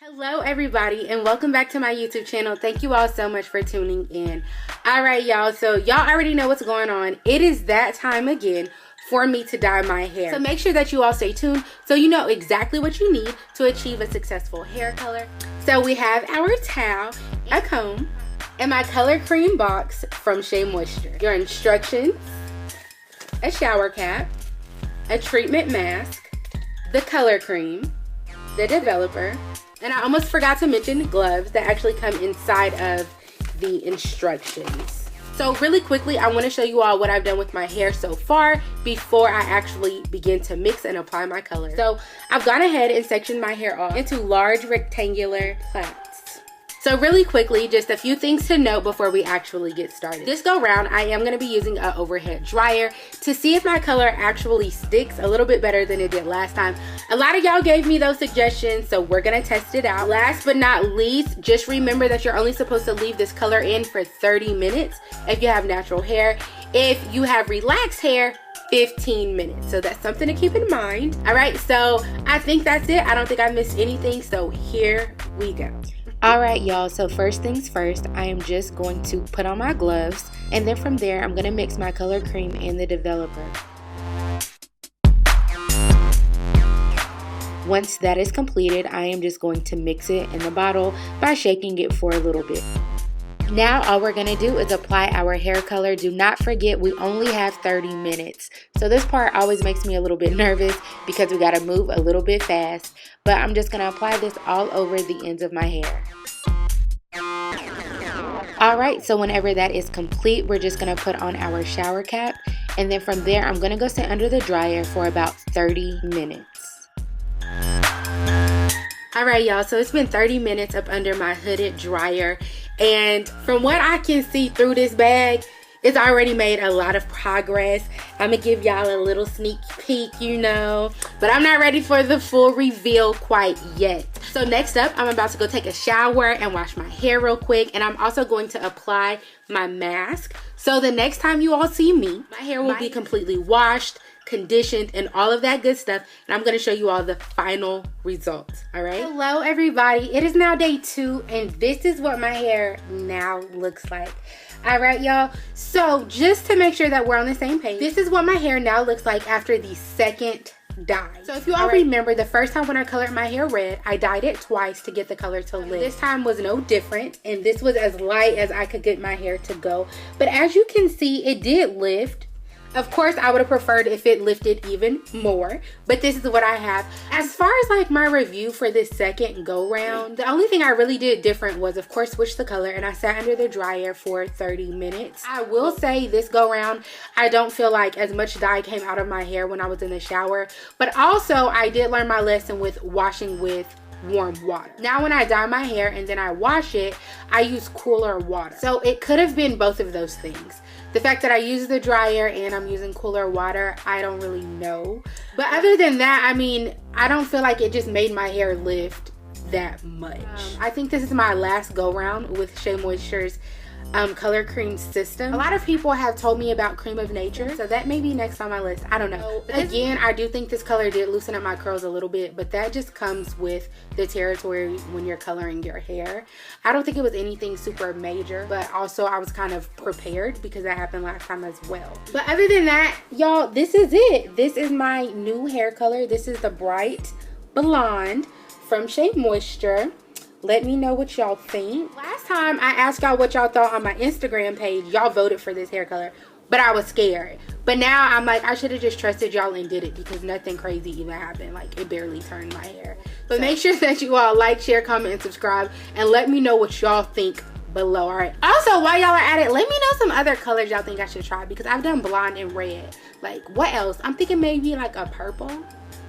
Hello everybody and welcome back to my YouTube channel. Thank you all so much for tuning in. Alright y'all, so y'all already know what's going on. It is that time again for me to dye my hair. So make sure that you all stay tuned so you know exactly what you need to achieve a successful hair color. So we have our towel, a comb, and my color cream box from Shea Moisture. Your instructions, a shower cap, a treatment mask, the color cream, the developer, and I almost forgot to mention gloves that actually come inside of the instructions. So really quickly, I want to show you all what I've done with my hair so far before I actually begin to mix and apply my color. So I've gone ahead and sectioned my hair off into large rectangular plaits. So really quickly, just a few things to note before we actually get started. This go round, I am going to be using an overhead dryer to see if my color actually sticks a little bit better than it did last time. A lot of y'all gave me those suggestions, so we're going to test it out. Last but not least, just remember that you're only supposed to leave this color in for 30 minutes if you have natural hair. If you have relaxed hair, 15 minutes. So that's something to keep in mind. All right, so I think that's it. I don't think I missed anything, so here we go. Alright y'all, so first things first, I am just going to put on my gloves, and then from there I'm going to mix my color cream and the developer. Once that is completed, I am just going to mix it in the bottle by shaking it for a little bit. Now all we're going to do is apply our hair color. Do not forget we only have 30 minutes. So this part always makes me a little bit nervous because we got to move a little bit fast. But I'm just going to apply this all over the ends of my hair. Alright, so whenever that is complete, we're just going to put on our shower cap. And then from there, I'm going to go sit under the dryer for about 30 minutes. Alright y'all, so it's been 30 minutes up under my hooded dryer. And from what I can see through this bag, it's already made a lot of progress. I'm gonna give y'all a little sneak peek, you know, but I'm not ready for the full reveal quite yet. So next up, I'm about to go take a shower and wash my hair real quick, and I'm also going to apply my mask. So the next time you all see me, my hair will be completely washed, conditioned, and all of that good stuff, and I'm going to show you all the final results. All right, hello everybody, it is now day 2 and this is what my hair now looks like. All right y'all, so just to make sure that we're on the same page, this is what my hair now looks like after the second dye. So if you all remember, the first time when I colored my hair red, I dyed it twice to get the color to lift. This time was no different, and this was as light as I could get my hair to go, but as you can see, it did lift. Of course, I would have preferred if it lifted even more, but this is what I have. As far as like my review for this second go round, the only thing I really did different was, of course, switch the color, and I sat under the dryer for 30 minutes. I will say this go round, I don't feel like as much dye came out of my hair when I was in the shower, but also I did learn my lesson with washing with warm water. Now when I dye my hair and then I wash it, I use cooler water. So it could have been both of those things. The fact that I use the dryer and I'm using cooler water, I don't really know. But other than that, I mean, I don't feel like it just made my hair lift that much. I think this is my last go round with Shea Moisture's color cream system. A lot of people have told me about Cream of Nature, so that may be next on my list. I don't know. Again, I do think this color did loosen up my curls a little bit, but that just comes with the territory when you're coloring your hair. I don't think it was anything super major, but also I was kind of prepared because that happened last time as well. But other than that, y'all, this is it. This is my new hair color. This is the Bright Blonde from Shea Moisture. Let me know what y'all think. Last time I asked y'all what y'all thought on my Instagram page, y'all voted for this hair color, but I was scared. But now I'm like, I should have just trusted y'all and did it because nothing crazy even happened. Like, it barely turned my hair. But make sure that you all like, share, comment, and subscribe, and let me know what y'all think below. All right, also while y'all are at it, let me know some other colors y'all think I should try, because I've done blonde and red. Like, what else? I'm thinking maybe like a purple,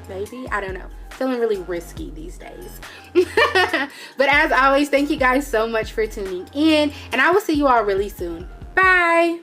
maybe, I don't know. Feeling really risky these days. But as always, thank you guys so much for tuning in, and I will see you all really soon. Bye.